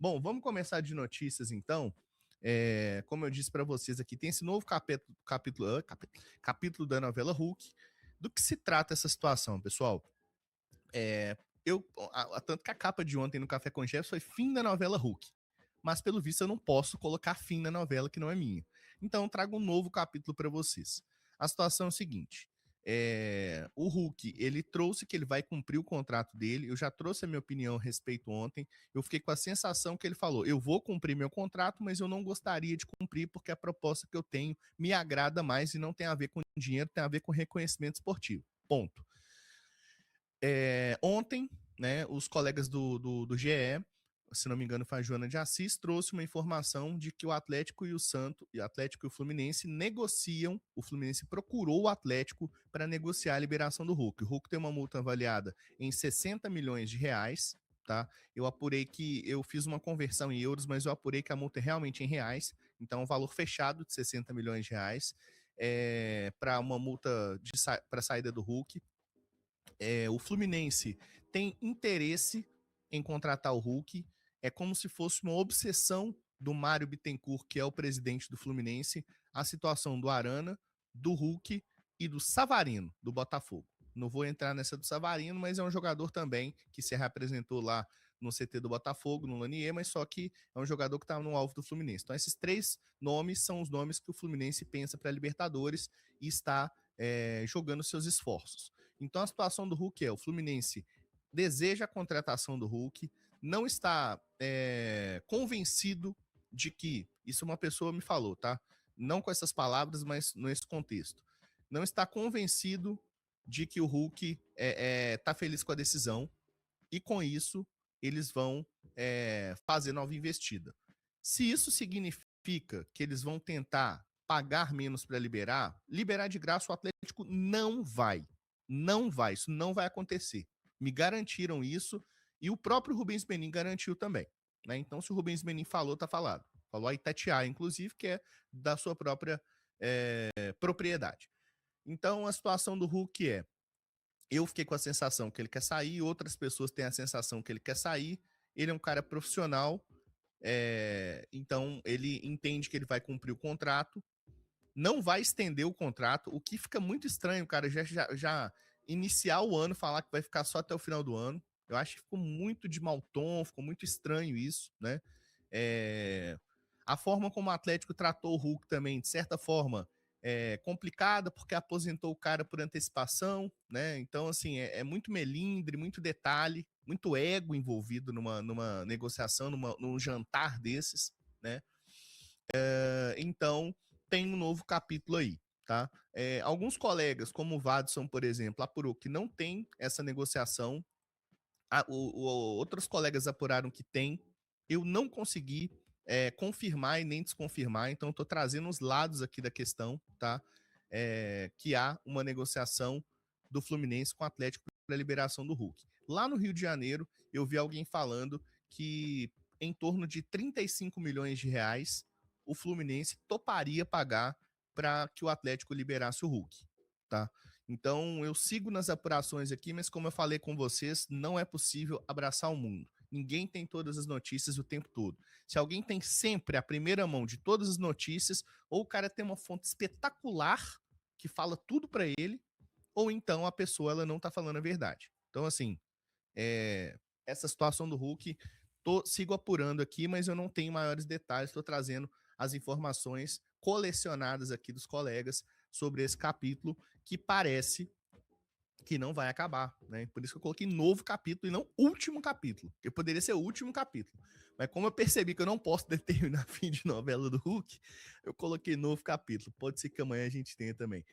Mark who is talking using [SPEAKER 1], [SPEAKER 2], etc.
[SPEAKER 1] Bom, vamos começar de notícias então. Como eu disse para vocês aqui, tem esse novo capítulo da novela Hulk. Do que se trata essa situação, pessoal? É, Tanto que a capa de ontem no Café com Jeff foi fim da novela Hulk. Mas pelo visto eu não posso colocar fim na novela que não é minha. Então eu trago um novo capítulo para vocês. A situação é o seguinte: o Hulk ele trouxe que ele vai cumprir o contrato dele. Eu já trouxe a minha opinião a respeito ontem. Eu fiquei com a sensação que ele falou: eu vou cumprir meu contrato, mas eu não gostaria de cumprir porque a proposta que eu tenho me agrada mais e não tem a ver com dinheiro, tem a ver com reconhecimento esportivo. Ponto. Ontem, né, os colegas do GE, se não me engano, foi a Joana de Assis, trouxe uma informação de que o Atlético e o Atlético e o Fluminense negociam. O Fluminense procurou o Atlético para negociar a liberação do Hulk. O Hulk tem uma multa avaliada em 60 milhões de reais. Tá? Eu apurei que eu fiz uma conversão em euros, mas eu apurei que a multa é realmente em reais. Então, um valor fechado de 60 milhões de reais para uma multa para saída do Hulk. O Fluminense tem interesse em contratar o Hulk. É como se fosse uma obsessão do Mário Bittencourt, que é o presidente do Fluminense, a situação do Arana, do Hulk e do Savarino, do Botafogo. Não vou entrar nessa do Savarino, mas é um jogador também que se representou lá no CT do Botafogo, no Lanier, mas só que é um jogador que está no alvo do Fluminense. Então, esses três nomes são os nomes que o Fluminense pensa para a Libertadores e está jogando seus esforços. Então a situação do Hulk o Fluminense deseja a contratação do Hulk, não está convencido de que, isso uma pessoa me falou, tá? Não com essas palavras, mas nesse contexto. Não está convencido de que o Hulk tá feliz com a decisão e com isso eles vão fazer nova investida. Se isso significa que eles vão tentar pagar menos para liberar de graça o Atlético não vai. Não vai, isso não vai acontecer. Me garantiram isso e o próprio Rubens Menin garantiu também. Né? Então, se o Rubens Menin falou, tá falado. Falou a Itatiaia, inclusive, que é da sua própria propriedade. Então, a situação do Hulk eu fiquei com a sensação que ele quer sair, outras pessoas têm a sensação que ele quer sair. Ele é um cara profissional, então ele entende que ele vai cumprir o contrato, não vai estender o contrato, o que fica muito estranho, cara, já iniciar o ano, falar que vai ficar só até o final do ano. Eu acho que ficou muito de mau tom, ficou muito estranho isso, né? A forma como o Atlético tratou o Hulk também, de certa forma, complicada, porque aposentou o cara por antecipação, né? Então, assim, é muito melindre, muito detalhe, muito ego envolvido numa negociação, num jantar desses, né? Então, tem um novo capítulo aí, tá? Alguns colegas, como o Vadson, por exemplo, apurou que não tem essa negociação. Outros colegas apuraram que tem. Eu não consegui confirmar e nem desconfirmar, então estou trazendo os lados aqui da questão, tá? Que há uma negociação do Fluminense com o Atlético para a liberação do Hulk. Lá no Rio de Janeiro, eu vi alguém falando que em torno de 35 milhões de reais o Fluminense toparia pagar para que o Atlético liberasse o Hulk, tá? Então, eu sigo nas apurações aqui, mas como eu falei com vocês, não é possível abraçar o mundo. Ninguém tem todas as notícias o tempo todo. Se alguém tem sempre a primeira mão de todas as notícias, ou o cara tem uma fonte espetacular que fala tudo para ele, ou então a pessoa ela não tá falando a verdade. Então, assim, essa situação do Hulk, sigo apurando aqui, mas eu não tenho maiores detalhes, estou trazendo as informações colecionadas aqui dos colegas sobre esse capítulo, que parece que não vai acabar, né? Por isso que eu coloquei novo capítulo e não último capítulo, porque poderia ser o último capítulo. Mas como eu percebi que eu não posso determinar fim de novela do Hulk, eu coloquei novo capítulo. Pode ser que amanhã a gente tenha também.